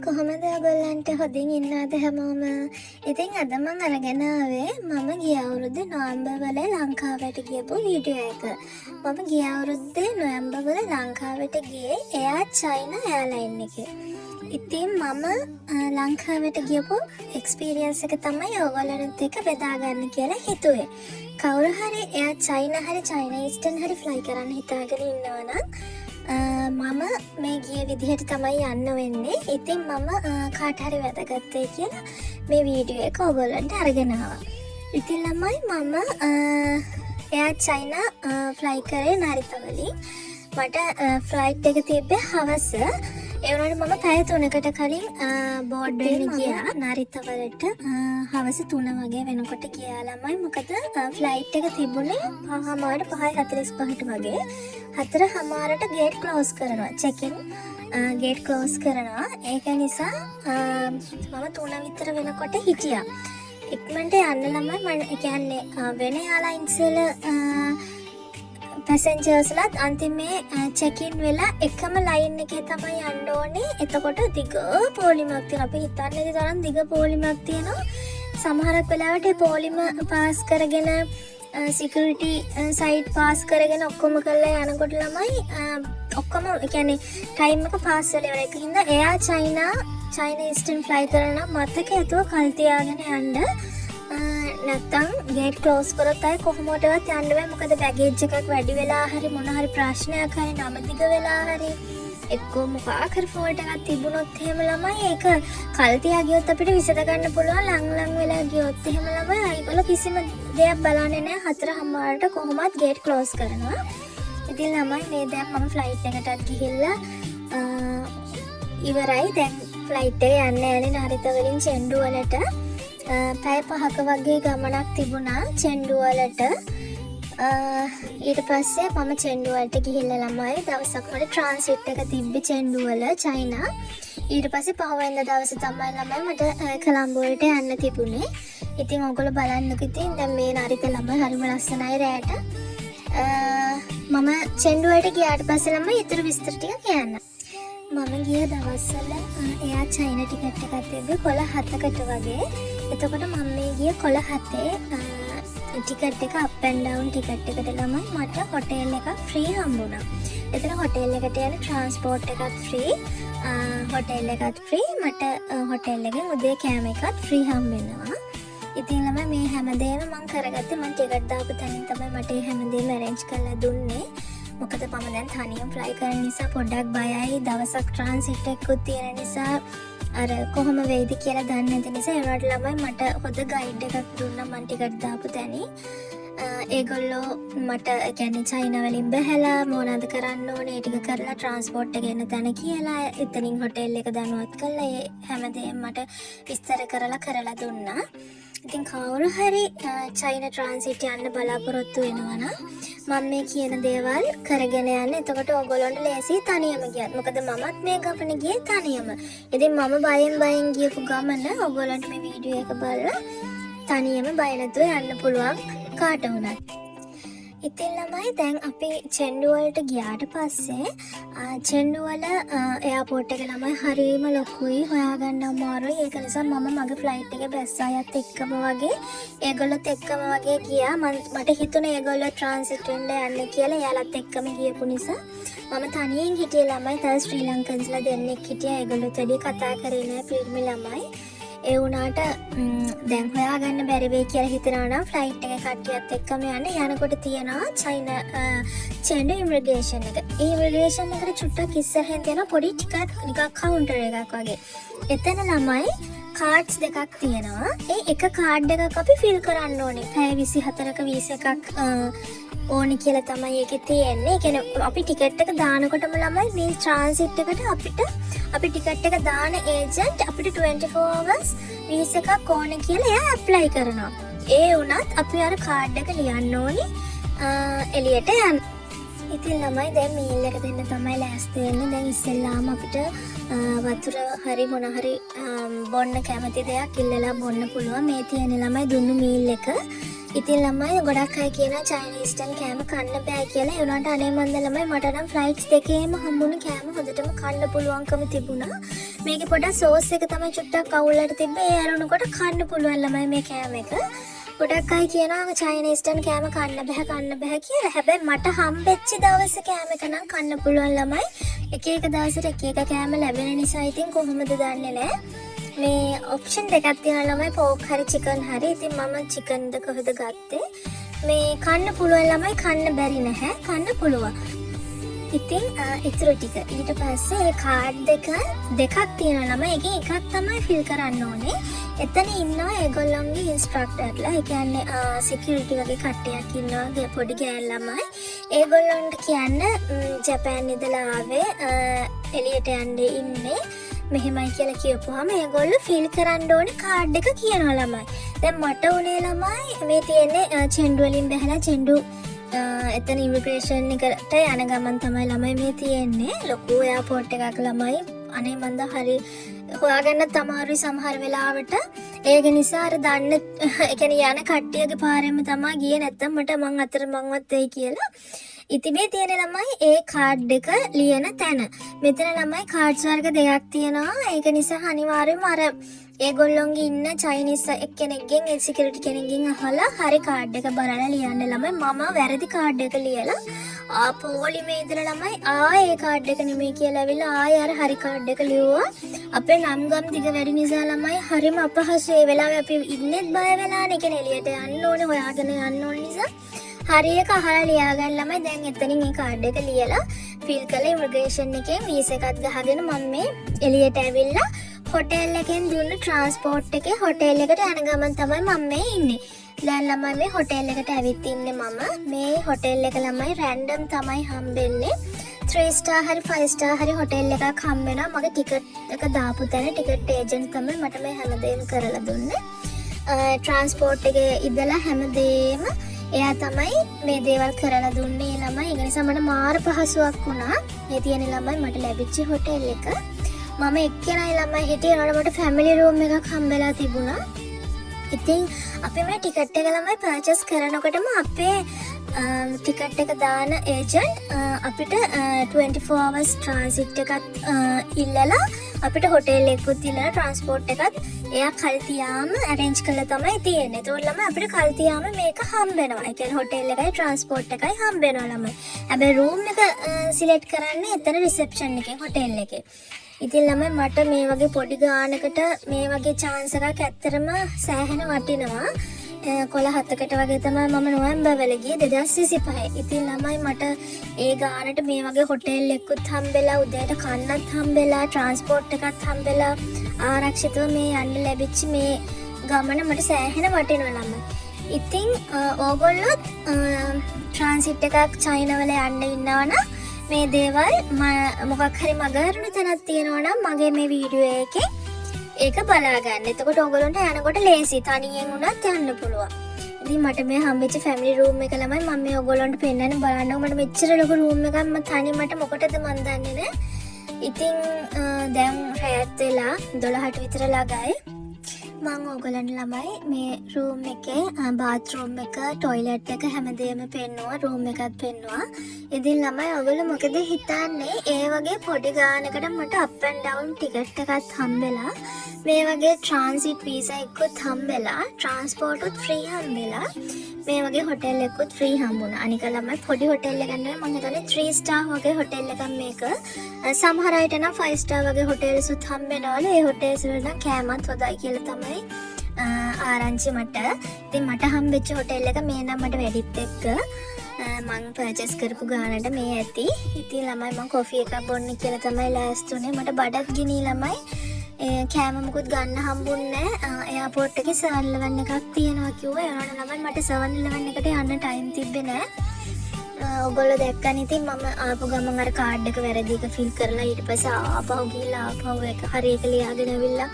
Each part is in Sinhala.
කොහොමද ඔයගොල්ලන්ට හොඳින් ඉන්නවද හැමෝම? ඉතින් අද මම අරගෙන ආවේ මම ගිය අවුරුද්දේ නොවැම්බර් වල ලංකාවට ගියපු වීඩියෝ එක. මම ගිය අවුරුද්දේ නොවැම්බර් වල ලංකාවට ගියේ එයා චයිනා එයාලයින් එකේ. ඉතින් මම ලංකාවට ගියපු එක්ස්පීරියන්ස් එක තමයි ඔයගොල්ලන්ට එක්ක බෙදා ගන්න කියලා හිතුවේ. කවුරු හරි එයා චයිනා හරි චයිනා ඊස්ටර්න් හරි ෆ්ලයි කරන්න හිතාගෙන ඉන්නවා නම් මම මේ ගිය විදිහට තමයි යන්න වෙන්නේ. ඉතින් මම කාට හරි වැදගත්වේ කියලා මේ වීඩියෝ එක ඔයගොල්ලන්ට අරගෙන ආවා. ඉතින් ළමයි මම එයා චයිනා ෆ්ලයි කරේ නරිත වලින්. මට ෆ්ලයිට් එක තිබ්බේ හවස. ඒ වුණාට මම පැය 3කට කලින් බෝඩ් වෙන්න ගියා නරිත වලට. හවස 3 වගේ වෙනකොට ගියා ළමයි. මොකද ෆ්ලයිට් එක තිබුණේ 5:45ට වගේ. 4:00ට ගේට් ක්ලෝස් කරනවා. චෙකින් ගේට් ක්ලෝස් කරනවා. ඒක නිසා මම 3 විතර වෙනකොට හිටියා. ඉක්මනට යන්න ළමයි මම කියන්නේ වෙන එයාලයින්ස් වල පැසෙන්ජර්ස්ලාත් අන්තිමේ චෙකින් වෙලා එකම ලයින් එකේ තමයි යන්න ඕනේ. එතකොට දිග පොලිමක් තියෙනවා. අපි හිතන්නේ තරම් දිග පොලිමක් තියෙනවා. සමහරක් වෙලාවට ඒ පොලිම පාස් කරගෙන සිකියුරිටි සයිට් පාස් කරගෙන ඔක්කොම කරලා යනකොට ළමයි ඔක්කොම කියන්නේ ටයිම් එක පාස් වෙලා ඉවර. ඒක හින්දා එයා චයිනා ඊස්ටර්න් ෆ්ලයි කරන මතක ඇතුව කල් තියාගෙන යන්න. නැත්තම් ගේට් ක්ලෝස් කරොත් අය කොහොමදවත් යන්න බෑ. මොකද බැගේජ් එකක් වැඩි වෙලා හරි මොන හරි ප්‍රශ්නයක් හරි නමදිග වෙලා හරි එක්කෝ මොකක් හරි ෆෝල්ට් එකක් තිබුණොත් එහෙම ළමයි ඒක කල් තියා ගියොත් අපිට විසඳ ගන්න පුළුවන්. ලං වෙලා ගියොත් එහෙම ළමයි අයිගොල්ලෝ කිසිම දෙයක් බලන්නේ නැහැ. 4:00ට කොහොමවත් ගේට් ක්ලෝස් කරනවා. ඉතින් ළමයි මේ දැන් මම ෆ්ලයිට් එකටත් ගිහිල්ලා ඉවරයි. දැන් ෆ්ලයිට් එක යන්න යන්නේ නරිත වලින් චෙන්ඩු වලට. පැය 5ක වගේ ගමනක් තිබුණා චෙන්ඩු වලට. ඊට පස්සේ මම චෙන්ඩු වලට ගිහිල්ලා ළමයි දවසක් මට ට්‍රාන්සිට් එක තිබ්බේ චෙන්ඩු වල චයිනා. ඊට පස්සේ පහුවෙනිද දවසේ තමයි ළමයි මට කොළඹ වලට යන්න තිබුණේ. ඉතින් ඔයගොල්ලෝ බලන්නකෝ. ඉතින් දැන් මේ නරිත ළමයි හරිම ලස්සනයි රැට. මම චෙන්ඩු වලට ගියාට පස්සේ ළමයි ඊතර විස්තර ටික කියන්න. මම ගිය දවස්වල එයා චයිනා ටිකට් එකක් තිබ්බේ කොළ 7කට වගේ. එතකොට මම මේ ගිය කොළ 7 ටිකට් එක අප් ඇන්ඩ් ඩවුන් ටිකට් එකට ළමයි මට හොටෙල් එකක් ෆ්‍රී හම්බුණා. එතන හොටෙල් එකට යන ට්‍රාන්ස්පෝර්ට් එකත් ෆ්‍රී, හොටෙල් එකත් ෆ්‍රී. මට හොටෙල් එකෙන් උදේ කෑම එකත් ෆ්‍රී හම්බෙනවා. ඉතින් ළමයි මේ හැමදේම මම කරගත්තේ. මම ටිකට් දාපු තැනින් තමයි මට මේ හැමදේම අරේන්ජ් කරලා දුන්නේ. මොකද මම දැන් තනියම ෆ්ලයි කරන නිසා පොඩ්ඩක් බයයි. දවසක් ට්‍රාන්සිට් එකකුත් තියෙන නිසා අර කොහොම වෙයිද කියලා දන්නේ නැති නිසා ඒවට ළමයි මට හොඳ ගයිඩ් එකක් දුන්නා මම ටිකට් දාපු තැනින්. ඒගොල්ලෝ මට කියන්නේ චයිනා වලින් බහැලා මොනවද කරන්න ඕනේ ටික කරලා ට්‍රාන්ස්පෝර්ට් එක එන තැන කියලා එතනින් හොටෙල් එක දැනුවත් කළා. ඒ හැමදේම මට විස්තර කරලා දුන්නා. ඉතින් කවුරු හරි චයිනා ට්‍රාන්සිට් යන්න බලාපොරොත්තු වෙනවා නම් මම මේ කියන දේවල් කරගෙන යන්න. එතකොට ඔයගොල්ලන්ට ලේසි තනියම ගියත්. මොකද මමත් මේ ගමන ගියේ තනියම. ඉතින් මම බයෙන් ගියපු ගමන ඔයගොල්ලන්ට මේ වීඩියෝ එක බලලා තනියම බය නැතුව යන්න පුළුවන් කාට වුණත්. ඉතින් ළමයි දැන් අපි චෙන්ඩු වලට ගියාට පස්සේ චෙන්ඩු වල එයාපෝට් එක ළමයි හරිම ලොකුයි, හොයාගන්න අමාරුයි. ඒක නිසා මම මගේ ෆ්ලයිට් එකේ බැස්ස අයත් එක්කම වගේ ඒගොල්ලොත් එක්කම වගේ ගියා. මට හිතුණා ඒගොල්ලෝ ට්‍රාන්සිට් වෙන්න යන්න කියලා. එයාලත් එක්කම ගියපු නිසා මම තනියෙන් හිටියේ ළමයි. තව ශ්‍රී ලංකන්ස්ලා දෙන්නෙක් හිටියා. ඒගොල්ලොත් වැඩි කතා කරේ නෑ පිරිමි ළමයි. ඒ වුණාට දැන් හොයාගන්න බැරි වෙයි කියලා හිතනවා නම් ෆ්ලයිට් එකේ කට්ටියත් එක්කම යන්න. යනකොට තියනවා චයිනා චෙන්ඩු ඉමිග්‍රේෂන් එක. ඒ ඉමිග්‍රේෂන් එකට චුට්ටක් ඉස්සරහින් තියෙන පොඩි ටිකක් නිකන් කවුන්ටර් එකක් වගේ. එතන ළමයි කාඩ්ස් දෙකක් තියෙනවා. ඒ එක කාඩ් එකක් අපි ෆිල් කරන්න ඕනේ. පැය 24ක වීසා එකක් ඕනි කියලා තමයි ඒකේ තියෙන්නේ. ඒ කියන්නේ අපි ටිකට් එක දානකොටම ළමයි මේ ට්‍රාන්සිට් එකට අපි ටිකට් එක දාන ඒජන්ට් අපිට 24 hours වීසා එකක් ඕනේ කියලා එයා ඇප්ලයි කරනවා. ඒ වුණත් අපි අර කාඩ් එක ලියන්න ඕනි එළියට යන්න. ඉතින් ළමයි දැන් මීල් එක දෙන්න තමයි ලෑස්ති වෙන්නේ. දැන් ඉස්සෙල්ලාම අපිට වතුර හරි මොන හරි බොන්න කැමති දෙයක් ඉල්ලලා බොන්න පුළුවන්. මේ තියෙන ළමයි දුන්නු මීල් එක. ඉතින් ළමයි ගොඩක් අය කියනවා චයිනීස්ටන් කෑම කන්න බෑ කියලා. ඒ වුණාට අනේ මන්ද ළමයි මට නම් ෆ්ලයිට්ස් දෙකේම හම්බුණු කෑම හොඳටම කන්න පුළුවන්කම තිබුණා. මේකේ පොඩක් සෝස් එක තමයි චුට්ටක් අවුලට තිබ්බේ. ඒ අරනකොට කන්න පුළුවන් ළමයි මේ කෑම එක. ගොඩක් අය කියනවා චයිනීස්ටන් කෑම කන්න බෑ කියලා. හැබැයි මට හම්බෙච්ච දවසේ කෑම එක නම් කන්න පුළුවන් ළමයි. එක එක දවසට එක එක කෑම ලැබෙන නිසා ඉතින් කොහොමද දන්නේ නැහැ. මේ ඔප්ෂන් දෙකක් තියෙනවා ළමයි, පෝක් හරි චිකන් හරි. ඉතින් මම චිකන් ද කොහෙද ගත්තේ. මේ කන්න පුළුවන් ළමයි, කන්න බැරි නැහැ, කන්න පුළුවන්. ඉතින් ඉතුරු ටික ඊට පස්සේ ඒ කාඩ් දෙකක් තියෙනවා ළමයි. එකෙන් එකක් තමයි ෆිල් කරන්න ඕනේ. එතන ඉන්නවා ඒගොල්ලන්ගේ ඉන්ස්ට්‍රක්ටර්ලා. ඒ කියන්නේ සිකියුරිටි වගේ කට්ටියක් ඉන්නවා, පොඩි ගෑල් ළමයි. ඒගොල්ලන්ට කියන්න ජපාන් ඉඳලා ආවේ, එළියට යන්න ඉන්නේ මෙහෙමයි කියලා කියපුවාම ඒගොල්ලෝ ෆිල් කරන්න ඕනේ කාඩ් එක කියනවා ළමයි. දැන් මට උනේ ළමයි මේ තියෙන්නේ චෙන්ඩු වලින් බහලා චෙන්ඩු එතන ඉමිග්‍රේෂන් එකට යන ගමන් තමයි ළමයි මේ තියෙන්නේ. ලොකු එයාපෝට් එකක් ළමයි. අනේ මන්ද හරි හොයාගන්න අමාරුයි සමහර වෙලාවට. ඒක නිසා අර දන්න ඒ කියන්නේ යන කට්ටියගේ පාරෙම තමයි ගියේ. නැත්තම් මට මං අතරමංවත් වෙයි කියලා. ඉතින් මේ තියෙන ළමයි ඒ කාඩ් එක ලියන තැන. මෙතන ළමයි කාඩ්ස් වර්ග දෙකක් තියෙනවා. ඒක නිසා අනිවාර්යයෙන්ම අර ඒගොල්ලොන්ගේ ඉන්න චයිනීස් එක්කෙනෙක්ගෙන් ඒ සිකියුරිටි කෙනෙක්ගෙන් අහලා හරි කාඩ් එක බලලා ලියන්න ළමයි. මම වැරදි කාඩ් එක ලියලා පොලිමේ ඉඳලා ළමයි ඒ කාඩ් එක නෙමෙයි කියලා ඇවිල්ලා අර හරි කාඩ් එක ලියුවා. අපේ නම් ගම් දිග වැඩි නිසා ළමයි හරිම අපහසු. ඒ වෙලාවේ අපි ඉන්නෙත් බය වෙලානේ. කියන්නේ එළියට යන්න ඕනේ, හොයාගෙන යන්න ඕනේ නිසා හරියක අහලා ලියාගන්න ළමයි. දැන් එතනින් මේ කාඩ් එක ලියලා ෆිල් කරලා ඉමිග්‍රේෂන් එකේ වීසා එකක් ගහගෙන මම මේ එළියට ඇවිල්ලා හොටෙල් එකෙන් දුන්න ට්‍රාන්ස්පෝර්ට් එකේ හොටෙල් එකට යන ගමන් තමයි මම මේ ඉන්නේ. දැන් ළමයි මේ හොටෙල් එකට ඇවිත් ඉන්නේ මම. මේ හොටෙල් එක ළමයි රැන්ඩම් තමයි හම්බෙන්නේ. 3 star හරි 5 star හරි හොටෙල් එකක් හම්බ වෙනවා. මගේ ටිකට් එක දාපු තැන ටිකට් ඒජන්ට් තමයි මට මේ හැමදේම කරලා දුන්නේ. ට්‍රාන්ස්පෝර්ට් එකේ ඉඳලා හැමදේම එයා තමයි මේ දේවල් කරලා දුන්නේ ළමයි. ඒ නිසා මට මාර පහසුවක් වුණා. මේ තියෙන ළමයි මට ලැබිච්ච හොටෙල් එක. මම එක්කෙනයි ළමයි හිටියේ. ඒනකොට මට ෆැමිලි රූම් එකක් හම්බෙලා තිබුණා. ඉතින් අපි මේ ටිකට් එක ළමයි පර්චේස් කරනකොටම අපේ ටිකට් එක දාන ඒජන්ට් අපිට 24 hours ට්‍රාන්සිට් එකක් ඉල්ලලා අපිට හොටෙල් එකකුත් ඉල්ලලා ට්‍රාන්ස්පෝර්ට් එකත් එයා කල්තියාම ඇරේන්ජ් කරලා තමයි තියෙන්නේ. ඒතකොට ළමයි අපිට කල්තියාම මේක හම්බ වෙනවා. ඒ කියන්නේ හොටෙල් එකයි ට්‍රාන්ස්පෝර්ට් එකයි හම්බ වෙනවා ළමයි. හැබැයි රූම් එක සිලෙක්ට් කරන්නේ එතන රිසෙප්ෂන් එකේ හොටෙල් එකේ. ඉතින් ළමයි මට මේ වගේ පොඩි ගානකට මේ වගේ chance එකක් ඇත්තරම සෑහෙන වටිනවා. 17කට වගේ තමයි මම නොවැම්බර් වල ගියේ 2025. ඉතින් ළමයි මට ඒ ගානට මේ වගේ හොටෙල් එකකුත් හම්බෙලා, උදේට කන්නත් හම්බෙලා, ට්‍රාන්ස්පෝර්ට් එකත් හම්බෙලා, ආරක්ෂිතව මේ යන්න ලැබිච්ච මේ ගමන මට සෑහෙන වටිනවා ළමයි. ඉතින් ඕගොල්ලොත් ට්‍රාන්සිට් එකක් චයිනා වල යන්න ඉන්නවනම් මේ දේවල් මොකක් හරි මගහරින තැනක් තියෙනවා නම් මගේ මේ වීඩියෝ එකේ ඒක බලා ගන්න. එතකොට ඔයගොල්ලන්ට යනකොට ලේසි, තනියෙන් වුණත් යන්න පුළුවන්. ඉතින් මට මේ හම්බෙච්ච ෆැමිලි රූම් එක ළමයි මම මේ ඔයගොල්ලන්ට පෙන්නන්න බලන්න. මට මෙච්චර ලොකු රූම් එකක් මම තනියමට මොකටද මන් දන්නේ නැහැ. ඉතින් දැන් රැත් වෙලා 12ට විතර ළඟයි. මම ඔයගොල්ලන්ට ළමයි මේ රූම් එකේ බාත්රූම් එක, টয়ලට් එක හැමදේම පෙන්නුවා, රූම් එකත් පෙන්නුවා. ඉතින් ළමයි ඔයගොල්ලෝ මොකද හිතන්නේ? ඒ වගේ පොඩි ගානකට මට අප් ඇන්ඩ් ඩවුන් ටිකට් එකක් හම්බෙලා, මේ වගේ ට්‍රාන්සිට් වීසා එකකුත් හම්බෙලා, ට්‍රාන්ස්පෝර්ට්ුත් ෆ්‍රී හම්බෙලා, මේ වගේ හොටෙල් එකකුත් ෆ්‍රී හම්බුණා. අනික ළමයි පොඩි හොටෙල් එකක් නෙවෙයි, මම හිතන්නේ 3 star වගේ හොටෙල් එකක් මේක. සමහර අයට නම් 5 star වගේ හොටෙල්ස් උත් හම්බෙනවලු. ඒ හොටෙල්ස් වල නම් කෑමත් හොඳයි කියලා තමයි ආරංචි මට. ඉතින් මට හම්බෙච්ච හොටෙල් එක මේ නම් මට වැඩිත් එක්ක මං පර්චේස් කරපු ගානට මේ ඇති. ඉතින් ළමයි මං කොෆි එකක් බොන්න කියලා තමයි ලෑස්ති උනේ. මට බඩත් ගිනි ළමයි. කෑම මුකුත් ගන්න හම්බුන්නේ නැහැ. එයාපෝට් එකේ 7-11 එකක් තියෙනවා කිව්වා. ඒ වුණාට ළමයි මට 7-11 එකට යන්න ටයිම් තිබ්බේ නැහැ. ඔයගොල්ලෝ දැක්කන් ඉතින් මම ආපු ගමන් අර කාඩ් එක වැරදි එක ෆිල් කරලා ඊට පස්සේ ආපහු ගිහලා ආපහු එක හරියට ලියාගෙන ඇවිල්ලා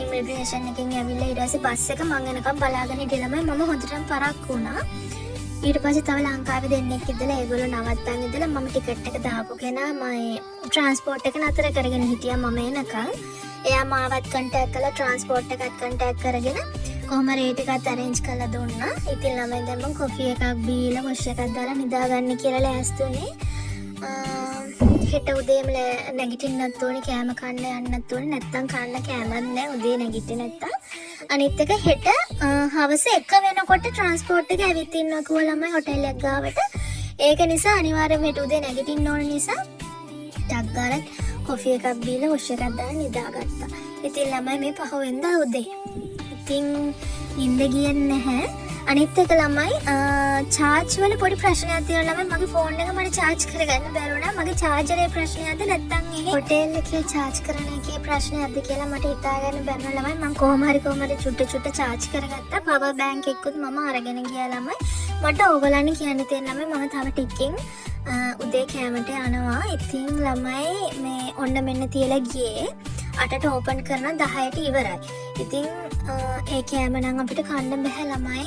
ඉමිග්‍රේෂන් එකෙන් ඇවිල්ලා ඊට පස්සේ බස් එක මං එනකම් බලාගෙන හිටිය ළමයි මම හොඳටම පරක්කු වුණා. ඊට පස්සේ තව ලංකාවේ දෙන්නෙක් ඉඳලා ඒගොල්ලෝ නවත්තන් ඉඳලා මම ටිකට් එක දාපු කෙනා මම ට්‍රාන්ස්පෝර්ට් එක නතර කරගෙන හිටියා මම එනකම්. එයා මාවත් කන්ටැක්ට් කළා, ට්‍රාන්ස්පෝර්ට් එකත් කන්ටැක්ට් කරගෙන කොහොම රේට් එකත් arrange කරලා දුන්නා. ඉතින් ළමයි දැන් මම කොෆි එකක් බීලා wash එකක් දාලා නිදාගන්න කියලා ලෑස්තුනේ. හෙට උදේම නැගිටින්නත් ඕනේ, කෑම කන්න යන්නත් ඕනේ. නැත්තම් කන්න කෑමක් නැහැ උදේ නැගිටින්න නැත්තම්. අනිත් එක හෙට හවස 1 වෙනකොට ට්‍රාන්ස්පෝර්ට් එක ඇවිත් ඉන්නවා කිව්වා ළමයි හොටෙල් එක ගාවට. ඒක නිසා අනිවාර්යයෙන්ම හෙට උදේ නැගිටින්න ඕන නිසා ටක් ගාලා කොෆි එකක් බීලා wash එකක් දාලා නිදාගත්තා. ඉතින් ළමයි මේ 5 වෙනිදා උදේ. ඉතින් නිින්ද ගියේ නැහැ. අනිත් එක ළමයි charge වල පොඩි ප්‍රශ්නයක් තියෙනවා ළමයි. මගේ ෆෝන් එක මට charge කරගන්න බැරි වුණා. මගේ charger එකේ ප්‍රශ්නයක්ද නැත්නම් ඒ හොටෙල් එකේ charge කරන එකේ ප්‍රශ්නයක්ද කියලා මට හිතාගන්න බැරි වුණා ළමයි. මම කොහොම හරි චුට්ට charge කරගත්තා. power bank එකකුත් මම අරගෙන ගියා ළමයි. මට ඕගොල්ලන් කියන්න තියෙන ළමයි මම තව ටිකකින් උදේ කෑමට යනවා. ඉතින් ළමයි මේ ඔන්න මෙන්න තියලා ගියේ. 8ට ඕපන් කරන 10ට ඉවරයි. ඉතින් ඒ කෑම නම් අපිට කන්න බෑ ළමයි.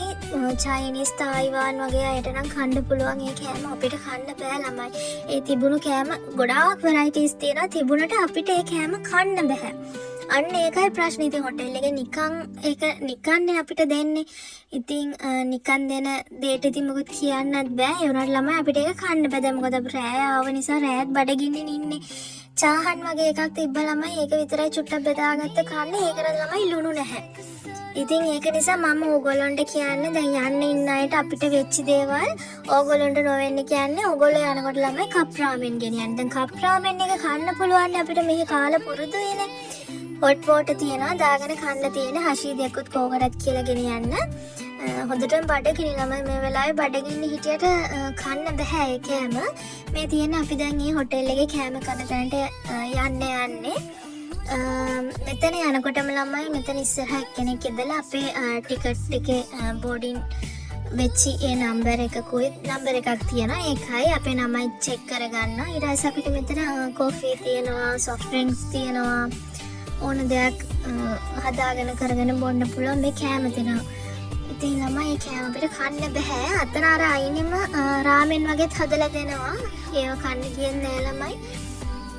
චයිනීස් තායිවාන් වගේ අයට නම් කන්න පුළුවන් ඒ කෑම අපිට කන්න බෑ ළමයි. ඒ තිබුණු කෑම ගොඩාක් varieties තියෙනවා. තිබුණට අපිට ඒ කෑම කන්න බෑ. අන්න ඒකයි ප්‍රශ්නේ. ඉතින් හොටෙල් එකේ නිකන්නේ අපිට දෙන්නේ. ඉතින් නිකන් දෙන දෙයට ඉතින් මොකද කියන්නත් බෑ. ඒ වුණාට ළමයි අපිට ඒක කන්න බෑ. දැන් මොකද අපි රෑ ආව නිසා රෑත් බඩගින්නෙන් ඉන්නේ. චාහන් වගේ එකක් තිබ්බ ළමයි ඒක විතරයි චුට්ටක් බෙදාගත්ත කන්නේ. ඒකට ළමයි ලුණු නැහැ. ඉතින් ඒක නිසා මම ඕගොල්ලන්ට කියන්නේ දැන් යන්න ඉන්න අයට අපිට වෙච්ච දේවල් ඕගොල්ලන්ට නොවෙන්න කියන්නේ. ඕගොල්ලෝ යනකොට ළමයි කප් රාමෙන් ගෙනියන්න. දැන් කප් රාමෙන් එක කන්න පුළුවන් අපිට මෙහි කාලා පුරුදුයිනේ. හොට් වෝටර් තියනවා දාගෙන කන්න තියෙන හෂීදයක්වත් කෝකරත් කියලා ගෙනියන්න. හොඳටම බඩගිනි ළමයි මේ වෙලාවේ බඩගිනි හිටියට කන්න බෑ ඒ කෑම. මේ තියෙන අපි දැන් මේ හොටෙල් එකේ කෑම කන තැනට යන්නේ. මෙතන යනකොටම ළමයි මෙතන ඉස්සරහ එක්කෙනෙක් ඉඳලා අපේ ටිකට් එකේ බෝඩින් වෙච්චි ඒ නම්බර් එකක් තියෙනවා. ඒකයි අපේ නමයි චෙක් කරගන්න. ඊට පස්සේ අපිට මෙතන කොෆි තියෙනවා, සොෆ්ට් ඩ්‍රින්ක්ස් තියෙනවා. ඕන දෙයක් හදාගෙන කරගෙන බොන්න පුළුවන් මේ කෑම තියෙනවා. ඉතින් ළමයි ඒ කෑම අපිට කන්න බෑ. අතන අර අයිනෙම රාමෙන් වගේත් හදලා දෙනවා. ඒව කන්න කියන්නේ නෑ ළමයි.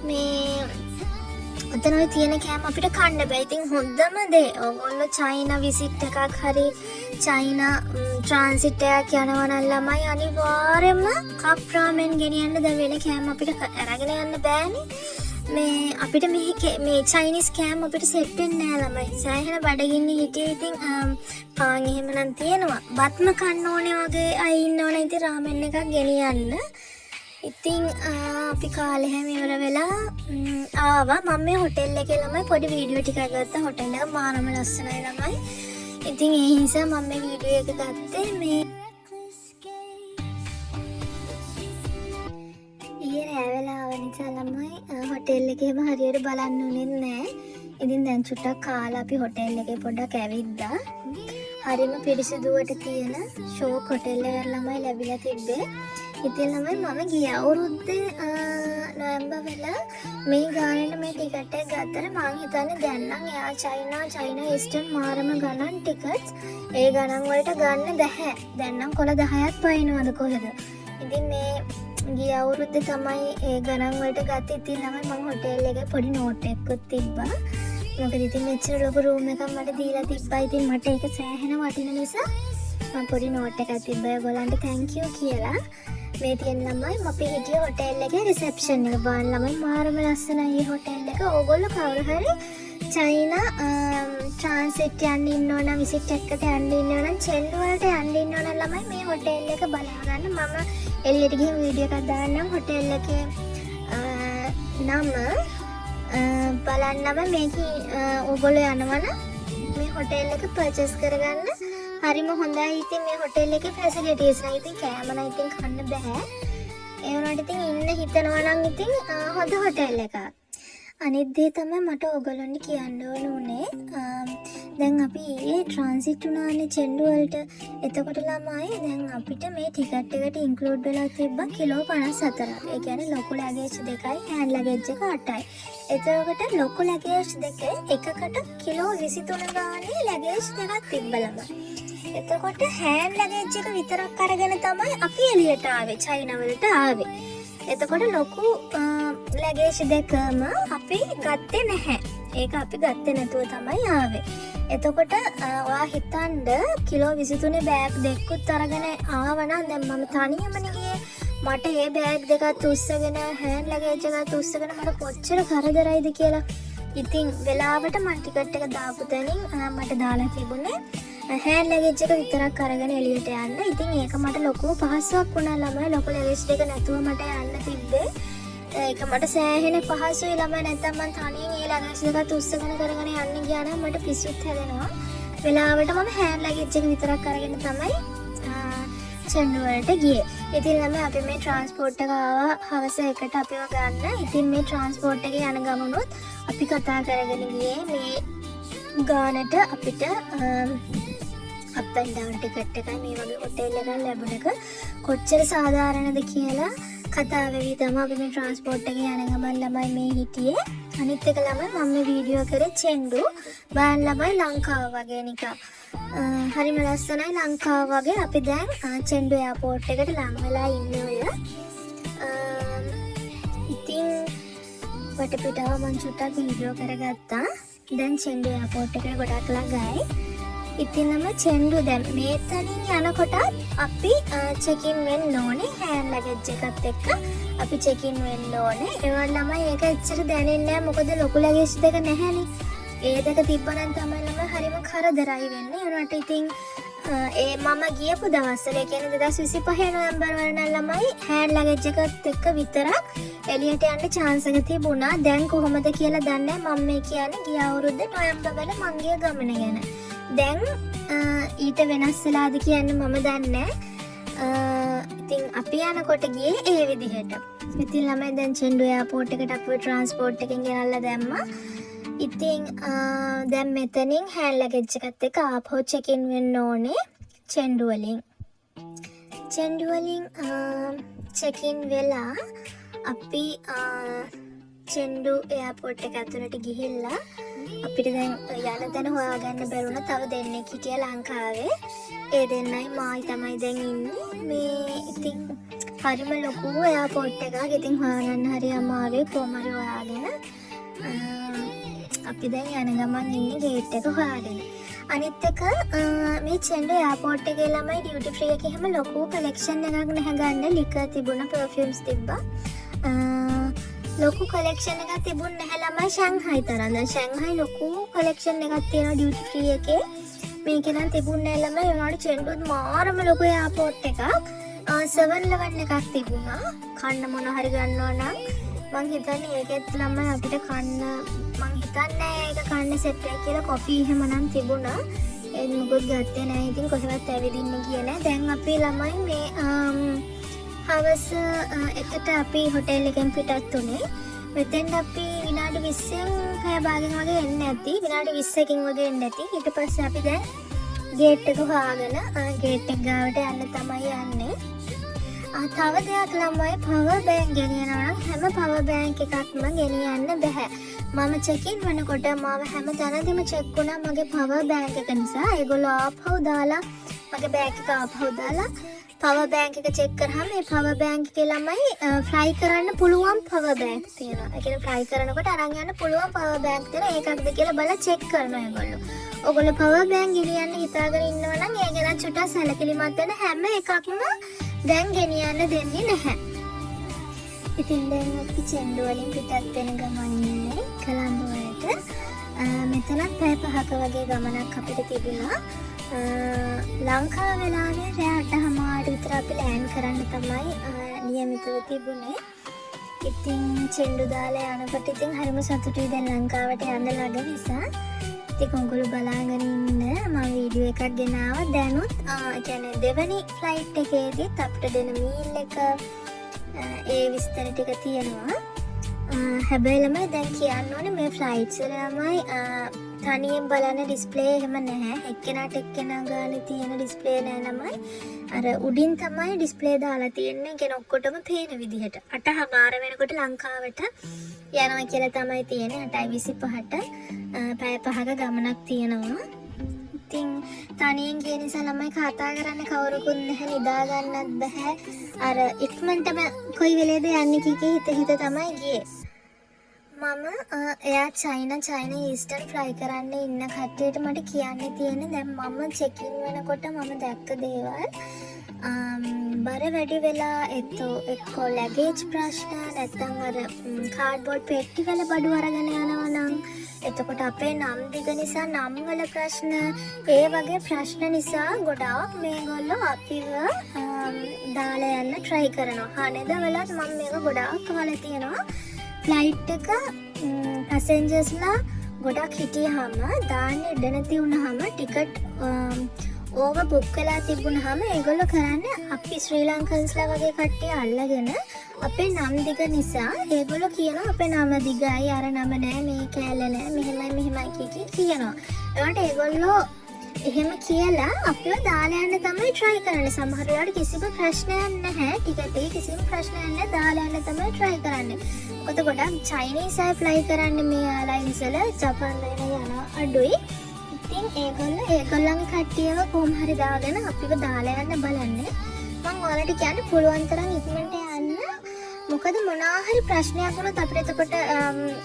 මේ අතන ඔය තියෙන කෑම අපිට කන්න බෑ. ඉතින් හොඳම දේ ඕගොල්ලෝ චයිනා විසිට් එකක් හරි චයිනා ට්‍රාන්සිට් එකක් යනවා නම් ළමයි අනිවාර්යයෙන්ම කප් රාමෙන් ගෙනියන්න. දැන් වෙන කෑම අපිට අරගෙන යන්න බෑනේ. මේ අපිට මේ චයිනීස් කෑම අපිට සෙට් වෙන්නේ නෑ ළමයි. සෑහෙන බඩගින්න හිටියේ. ඉතින් පාන් එහෙම නම් තියෙනවා. බත්ම කන්න ඕනේ වගේ අය ඉන්නවනේ. ඉතින් රාමෙන් එකක් ගෙනියන්න. ඉතින් අපි කාලේ හැම ඉවර වෙලා ආවා. මම මේ හොටෙල් එකේ ළමයි පොඩි වීඩියෝ ටිකක් ගත්තා. හොටෙල් එක මාරම ලස්සනයි ළමයි. ඉතින් ඒ නිසා මම මේ වීඩියෝ එක ගත්තේ මේ නිසා ළමයි හොටෙල් එකේම හරියට බලන්න උනේ නැහැ. ඉතින් දැන් චුට්ටක් කාලා අපි හොටෙල් එකේ පොඩ්ඩක් ඇවිද්දා. හරිම පිරිසිදුවට තියෙන ෂෝක් හොටෙල් එකක් ළමයි ලැබිලා තිබ්බේ. ඉතින් ළමයි මම ගිය අවුරුද්දේ නොවැම්බර් වෙලා මේ ගානට මේ ටිකට් එක ගත්තට මං හිතන්නේ දැන් නම් එයා චයිනා ඊස්ටර්න් මාරම ගණන් ටිකට්ස් ඒ ගණන් වලට ගන්න බැහැ. දැන් නම් කොළ 10ක් පයින්නවද කොහෙද. ඉතින් මේ ගිය අවුරුද්දේ තමයි ඒ ගණන් වලට ගත්තේ. ඉතින් ළමයි මම හොටෙල් එකේ පොඩි නෝට් එකකුත් තිබ්බා. මොකද ඉතින් මෙච්චර ලොකු රූම් එකක් මට දීලා තිබ්බා. ඉතින් මට ඒක සෑහෙන වටින නිසා මම පොඩි නෝට් එකක් තිබ්බා. ඒගොල්ලන්ට thank you කියලා. මේ තියෙන ළමයි අපි හිටිය හොටෙල් එකේ රිසෙප්ෂන් එක බලන්න ළමයි මාරම ලස්සනයි මේ හොටෙල් එක. ඕගොල්ලෝ කවුරු හරි චයිනා ට්‍රාන්සිට් යන්න ඉන්නෝ නම් විසිට් එකකට යන්න ඉන්නෝ නම් චෙන්ඩු වලට යන්න ඉන්නෝ නම් ළමයි මේ හොටෙල් එක බලා ගන්න. මම එළියට ගිහින් වීඩියෝ එකක් දාන්නම් හොටෙල් එකේ නම බලන්නම මේක ඕගොල්ලෝ යනවනම් මේ හොටෙල් එක පර්චේස් කරගන්න. හරිම හොඳයි. ඉතින් මේ හොටෙල් එකේ ෆැසිලිටිස් නම් ඉතින් කෑම නම් ඉතින් කන්න බෑ. ඒ වුණාට ඉතින් ඉන්න හිතනවා නම් ඉතින් හොඳ හොටෙල් එකක්. අනිත් දේ තමයි මට ඕගොල්ලන්ට කියන්න ඕන උනේ දැන් අපි ඊයේ ට්‍රාන්සිට් වුණානේ චෙන්ඩු වලට. එතකොට ළමයි දැන් අපිට මේ ටිකට් එකට ඉන්ක්ලූඩ් වෙලා තිබ්බා කිලෝ 54ක්. ඒ කියන්නේ ලොකු ලැගේජ් 2යි හෑන්ඩ් ලැගේජ් එක 8යි. එතකොට ලොකු ලැගේජ් දෙකේ එකකට කිලෝ 23 ගානේ ලැගේජ් දෙකක් තිබ්බා ළමයි. එතකොට හෑන්ඩ් ලැගේජ් එක විතරක් අරගෙන තමයි අපි එළියට ආවේ චයිනා වලට ආවේ. එතකොට ලොකු ලැගේජ් දෙකම අපි ගත්තේ නැහැ. ඒක අපි ගත්තේ නැතුව තමයි ආවේ. එතකොට ඔයා හිතන්න කිලෝ 23 බෑග් දෙකකුත් අරගෙන ආවනම් දැන් මම තනියමනේ ගියේ. මට ඒ බෑග් දෙකත් උස්සගෙන හෑන්ඩ් ලගේජ් එකත් උස්සගෙන මට කොච්චර කරදරයිද කියලා. ඉතින් වෙලාවට මම ටිකට් එක දාපු තැනින් මට දාලා තිබුණේ හෑන්ඩ් ලගේජ් එක විතරක් අරගෙන එළියට යන්න. ඉතින් ඒක මට ලොකු පහසුවක් වුණා. ළමයි ලොකු ලගේජ් දෙක නැතුව මට යන්න තිබ්බේ. ඒක මට සෑහෙන පහසුයි. ළමයි නැත්තම් මම තනියෙන් ඒ ලගේජ් දෙකත් උස්සගෙන කරගෙන යන්න ගියා නම් මට පිස්සුත් හැදෙනවා. වෙලාවට මම හෑන්ඩ් ලගේජ් එක විතරක් අරගෙන තමයි චෙන්ඩු වලට ගියේ. ඉතින් ළමයි අපි මේ ට්‍රාන්ස්පෝර්ට් එක ආවා හවස 1ට අපිව ගන්න. ඉතින් මේ ට්‍රාන්ස්පෝර්ට් එකේ යන ගමනොත් අපි කතා කරගෙන ගියේ මේ ගානට අපිට අප් ඇන්ඩ් ඩවුන් ටිකට් එකයි මේ වගේ හොටෙල් එකක් ලැබුණක කොච්චර සාධාරණද කියලා කතා වෙවි තමයි අපි මේ ට්‍රාන්ස්පෝර්ට් එකේ යන ගමන් ළමයි මේ හිටියේ. අනිත් එක ළමයි මම මේ වීඩියෝ කරේ චෙන්ඩු බෑන් ළමයි ලංකාව වගේ නිකන් හරිම ලස්සනයි ලංකාව වගේ. අපි දැන් චෙන්ඩු එයාපෝට් එකට ලං වෙලා ඉන්නේ ඔය. ඉතින් වටපිටාව මම චුට්ටක් වීඩියෝ කරගත්තා. දැන් චෙන්ඩු එයාපෝට් එකට ගොඩක් ළඟයි. ඉතින් චෙන්ඩු දැන් මේතනින් යනකොට අපි චෙකින් වෙන්න ඕනේ. හෑන්ඩ් ලගේජ් එකත් එක්ක අපි චෙකින් වෙන්න ඕනේ. ඒවල ළමයි ඒක එච්චර දැනෙන්නේ නැහැ. මොකද ලොකු ලගේජ් දෙක නැහැනේ. ඒ දෙක තිබ්බනම් තමයි ළමයි හරිම කරදරයි වෙන්නේ. ඒනට ඉතින් ඒ මම ගියපු දවස්වල ඒ කියන්නේ 2025 නොවැම්බර් වල නම් ළමයි හෑන්ඩ් ලගේජ් එකත් එක්ක විතරක් එළියට යන්න chance එක තිබුණා. දැන් කොහොමද කියලා දන්නේ නැහැ. මම මේ කියන්නේ ගිය අවුරුද්දේ නොවැම්බර් වල මං ගිය ගමන ගැන. දැන් ඊට වෙනස් වෙලාද කියන්න මම දන්නේ. ඉතින් අපි යනකොට ගියේ ඒ විදිහට. ඉතින් ළමයි දැන් චෙන්ඩු එයාපෝට් එකට අපිව ට්‍රාන්ස්පෝර්ට් එකෙන් ගෙනල්ලා දැම්මා. ඉතින් දැන් මෙතනින් හෑන්ඩ් ලගේජ් එකත් එක්ක ආපහු චෙකින් වෙන්න ඕනේ චෙන්ඩු වලින්. චෙන්ඩු වලින් චෙකින් වෙලා අපි චෙන්ඩු එයාපෝට් එක ඇතුළට ගිහිල්ලා අපිට දැන් යන තැන හොයාගන්න බැරුණ තව දෙන්නෙක් හිටියා ලංකාවේ. ඒ දෙන්නයි මායි තමයි දැන් ඉන්නේ. මේ ඉතින් හරිම ලොකු එයාපෝට් එකක්. ඉතින් හොයාගන්න හරි අමාරුයි. කොහොම හරි හොයාගෙන අපි දැන් යන ගමන් ඉන්නේ ගේට් එක හොයාගෙන. අනිත් එක මේ චෙන්ඩු එයාපෝට් එකේ ළමයි ඩියුටි ෆ්‍රී එකේ හැම ලොකු කලෙක්ෂන් එකක් නැහැ ගන්න. ලිකර් තිබුණා, පර්ෆියුම්ස් තිබ්බා. ලොකු කලෙක්ෂන් එකක් තිබුණ නැහැ ළමයි ෂැන්හයි තරම්. දැන් ෂැන්හයි ලොකු කලෙක්ෂන් එකක් තියෙනවා ඩියුටි ෆ්‍රී එකේ. මේක නම් තිබුණ නැහැ ළමයි. ඒනට චෙන්ඩුත් මාරම ලොකු එයාපෝට් එකක්. 7-11 එකක් තිබුණා. කන්න මොන හරි ගන්නවා නම් මං හිතන්නේ ඒකෙත් ළමයි අපිට කන්න මං හිතන්නේ ඒක කන්න සෙට් එකක් කියලා කොෆි එහෙම නම් තිබුණා. ඒක මොකද ගත්තේ නැහැ. ඉතින් කොහෙවත් ඇවිදින්න ගියේ නැහැ. දැන් අපි ළමයි මේ හවස 1ට අපි හොටෙල් එකෙන් පිටත් උනේ. මෙතෙන් අපි විනාඩි 20න් පැය භාගයක් වගේ එන්නේ නැති. විනාඩි 20කින් වගේ එන්නේ නැති. ඊට පස්සේ අපි දැන් ගේට් එක හොයාගෙන ගේට් එක ගාවට යන්න තමයි යන්නේ. තව දෙයක් ළමයි පවර් බෑන්ක් ගෙනියනවා නම් හැම පවර් බෑන්ක් එකක්ම ගෙනියන්න බෑ. මම චෙකින් වෙනකොට මාව හැම තැනදීම චෙක් වුණා මගේ පවර් බෑන්ක් එක නිසා. ඒගොල්ලෝ ආපහු දාලා මගේ බෑග් එක ආපහු දාලා පවර් බෑන්ක් එක චෙක් කරාම මේ පවර් බෑන්ක් එකේ ළමයි ෆ්ලයි කරන්න පුළුවන් පවර් බෑන්ක් තියෙනවා. ඒ කියන්නේ ෆ්ලයි කරනකොට අරන් යන්න පුළුවන් පවර් බෑන්ක් තියෙනවා. ඒකක්ද කියලා බලලා චෙක් කරනවා ඒගොල්ලෝ. ඔයගොල්ලෝ පවර් බෑන්ක් ගෙනියන්න හිතාගෙන ඉන්නවා නම් ඒ ගැන චුට්ටක් සැලකිලිමත් වෙන හැම එකක්ම දැන් ගෙනියන්න දෙන්නේ නැහැ. ඉතින් දැන් අපි චෙන්ඩු වලින් පිටත් වෙන ගමන් ඉන්නේ කොළඹ වලට. මෙතනත් පැය 5ක වගේ ගමනක් අපිට තිබුණා. ලංකාව වෙලාවේ රෑ 8:00 විතර අපි ලෑන්ඩ් කරන්න තමයි නියමිතව තිබුණේ. ඉතින් චෙන්ඩු දාලා යනකොට ඉතින් හරිම සතුටුයි දැන් ලංකාවට යන්න ළඟ නිසා. ඉතින් ඔයගොල්ලෝ බලාගෙන ඉන්න මම වීඩියෝ එකක් ගෙනාවා. දැනුත් කියන්නේ දෙවනි ෆ්ලයිට් එකේදීත් අපිට දෙන මීල් එක ඒ විස්තර ටික තියෙනවා. හැබැයි ළමයි දැන් කියන්න ඕනේ මේ ෆ්ලයිට්ස් වල ළමයි තනියෙන් බලන ඩිස්ප්ලේ එහෙම නැහැ. එක්කෙනාට එක්කෙනා ගානේ තියෙන ඩිස්ප්ලේ නෑ ළමයි. අර උඩින් තමයි ඩිස්ප්ලේ දාලා තියෙන්නේ. ඒ කියන්නේ ඔක්කොටම පේන විදිහට. 8:00 වෙනකොට ලංකාවට යනවා කියලා තමයි තියෙන්නේ. 8:25ට පැය 5ක ගමනක් තියෙනවා. ඉතින් තනියෙන් ගිය නිසා ළමයි කතා කරන්න කවුරුකුත් නැහැ. නිදා ගන්නත් බෑ. අර ඉක්මනටම කොයි වෙලේද යන්නේ කීකේ හිත තමයි ගියේ. මම එයා චයින ඊස්ටර්න් ෆ්ලයි කරන්න ඉන්න කට්ටියට මට කියන්න තියෙන්නේ දැන් මම චෙකින් වෙනකොට මම දැක්ක දේවල් බර වැඩි වෙලා එක්කෝ ලැගේජ් ප්‍රශ්න නැත්නම් අර කාඩ්බෝඩ් පෙට්ටි වල බඩු අරගෙන යනවා නම් එතකොට අපේ නම් දිග නිසා නම් වල ප්‍රශ්න ඒ වගේ ප්‍රශ්න නිසා ගොඩාක් මේගොල්ලෝ අපිව දාලා යන්න try කරනවා. හනේද වෙලත් මම මේක ගොඩාක් අහලා තියෙනවා. ෆ්ලයිට් එක පැසෙන්ජර්ස්ලා ගොඩක් හිටියහම දාන්නේ ඉඩ නැති වුණාම ටිකට් ඕව බුක් වෙලා තිබුණාම ඒගොල්ලෝ කරන්නේ අපි ශ්‍රී ලංකන්ස්ලා වගේ කට්ටිය අල්ලගෙන අපේ නම් දිග නිසා ඒගොල්ලෝ කියනවා අපේ නම දිගයි අර නම නෑ මේ කෑල්ල නෑ මෙහෙමයි කියනවා. ඒකට ඒගොල්ලෝ එහෙම කියලා අපිව දාලා යන්න තමයි try කරන්නේ. සමහර වෙලාවට කිසිම ප්‍රශ්නයක් නැහැ. ටිකට් එකේ කිසිම ප්‍රශ්නයක් නැහැ. දාලා යන්න තමයි try කරන්නේ. මොකද ගොඩක් චයිනීස් අය fly කරන්නේ මේ airlines වල ජපාන් වල යන අඩුයි. ඉතින් ඒගොල්ලන්ගේ කට්ටියව කොහොම හරි දාගෙන අපිව දාලා යන්න බලන්නේ. මම ඔයාලට කියන්න පුළුවන් තරම් ඉක්මනට යන්න. මොකද මොනවා හරි ප්‍රශ්නයක් වුණොත් අපිට එතකොට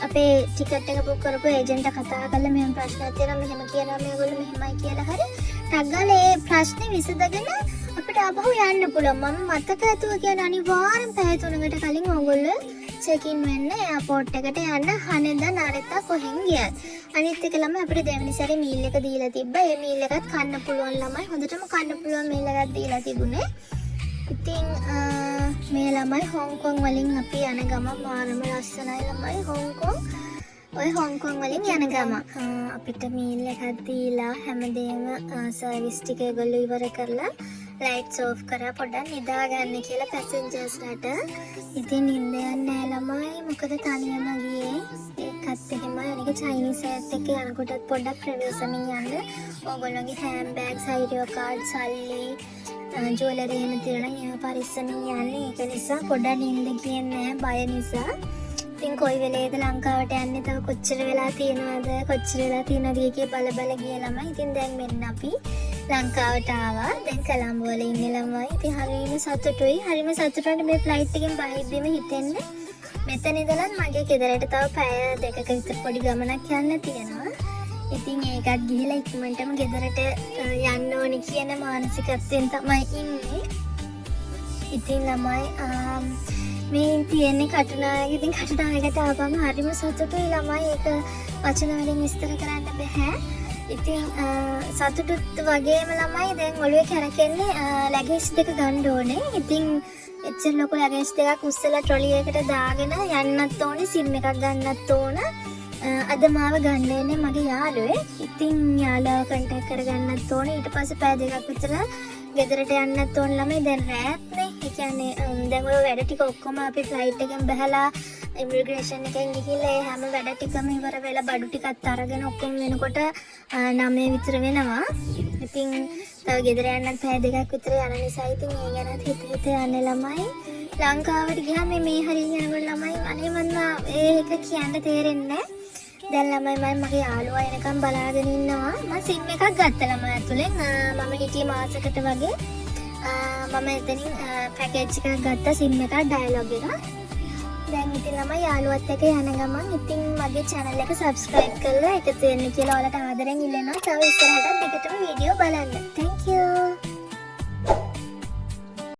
අපේ ටිකට් එක බුක් කරපු ඒජන්ට් කතා කරලා මෙහෙම ප්‍රශ්නයක් තියෙනවා මෙහෙම කියනවා මේගොල්ලෝ මෙහෙමයි කියලා හරි ටග් ගාලා ඒ ප්‍රශ්නේ විසඳගෙන අපිට ආපහු යන්න පුළුවන්. මම මතක ඇතුව කියන අනිවාර්යෙන් පැය 3කට කලින් ඕගොල්ලෝ චෙක් ඉන් වෙන්න එයාපෝට් එකට යන්න හනෙන්ද නාරෙත්තා කොහෙන් ගියත්. අනිත් එක ළමයි අපිට දෙවෙනි සැරේ මීල් එක දීලා තිබ්බා. ඒ මීල් එකත් කන්න පුළුවන් ළමයි හොඳටම කන්න පුළුවන් මීල් එකක් දීලා තිබුණේ. ඉතින් මේ ළමයි හොංකොං වලින් අපි යන ගම මාරම ලස්සනයි ළමයි හොංකොං. ඔය හොංකොං වලින් යන ගම අපිට මීල් එකක් දීලා හැමදේම සර්විස් ටික ඒගොල්ලෝ ඉවර කරලා ලයිට්ස් ඕෆ් කරා පොඩ්ඩක් නිදා ගන්න කියලා පැසෙන්ජර්ස්ලාට. ඉතින් නිින්ද යන්නේ නැහැ ළමයි මොකද තනියම ගියේ. ඒකත් එහෙමයි අනික චයිනීස් අයත් එක්ක යනකොටත් පොඩ්ඩක් ප්‍රවේශමින් යන්න. ඕගොල්ලෝගේ හෑන්ඩ් බෑග්ස් අයිඩියෝ කාඩ් සල්ලි ජුවලරි එහෙම තියෙනවා ඒවා පරිස්සමින් යන්නේ. ඒක නිසා පොඩ්ඩක් නිින්ද ගියේ නැහැ බය නිසා. ඉතින් කොයි වෙලේද ලංකාවට යන්නේ තව කොච්චර වෙලා තියෙනවද බල ගිය ළමයි. ඉතින් දැන් මෙන්න අපි ලංකාවට ආවා. දැන් කොළඹ වල ඉන්න ළමයි. ඉතින් හරිම සතුටුයි. මේ ෆ්ලයිට් එකෙන් බහිද්දිම හිතෙන්නේ මෙතන ඉඳලා මගේ ගෙදරට තව පැය 2ක විතර පොඩි ගමනක් යන්න තියෙනවා. ඉතින් ඒකත් ගිහලා ඉක්මනටම ගෙදරට යන්න ඕනි කියන මානසිකත්වයෙන් තමයි ඉන්නේ. ඉතින් ළමයි මේ තියෙන්නේ කටුනායක. ඉතින් කටුනායකට ආවම හරිම සතුටුයි ළමයි. ඒක වචන වලින් විස්තර කරන්න බෑ. ඉතින් සතුටුත් වගේම ළමයි දැන් ඔළුවේ කැරකෙන්නේ ලැගේජ් දෙක ගන්න ඕනේ. ඉතින් එච්චර ලොකු ලැගේජ් දෙකක් උස්සලා ට්‍රොලි එකට දාගෙන යන්නත් ඕනේ. සිම් එකක් ගන්නත් ඕන. අද මාව ගන්න එන්නේ මගේ යාළුවෙක්. ඉතින් යාළුවා කන්ටැක්ට් කරගන්නත් ඕනේ. ඊට පස්සේ පැය 2ක් විතර ගෙදරට යන්නත් ඕන ළමයි. දැන් රෑත්නේ. ඒ කියන්නේ දැන් ඔය වැඩ ටික ඔක්කොම අපි ෆ්ලයිට් එකෙන් බහලා ඉමිග්‍රේෂන් එකෙන් ගිහිල්ලා ඒ හැම වැඩ ටිකම ඉවර වෙලා බඩු ටිකත් අරගෙන ඔක්කොම වෙනකොට 9 විතර වෙනවා. ඉතින් තව ගෙදර යන්නත් පැය 2ක් විතර යන නිසා ඉතින් ඒ ගැනත් හිත යන්නේ ළමයි. ලංකාවට ගියාම මේ හරිය යනකොට ළමයි අනේ මම ඒක කියන්න තේරෙන්නේ නැහැ. දැන් ළමයි මම මගේ යාළුවා එනකම් බලාගෙන ඉන්නවා. මම සිම් එකක් ගත්තා ළමයි ඇතුලෙන්. මම හිටියේ මාසෙකට වගේ. මම එතනින් පැකේජ් එකක් ගත්තා සිම් එකක් ඩයලොග් එක. දැන් ඉතින් ළමයි යාළුවත් එක්ක යන ගමන් ඉතින් මගේ channel එක subscribe කරලා එකතු වෙන්න කියලා ඔයාලට ආදරෙන් ඉල්ලනවා. තව ඉස්සරහට දිගටම වීඩියෝ බලන්න. Thank you.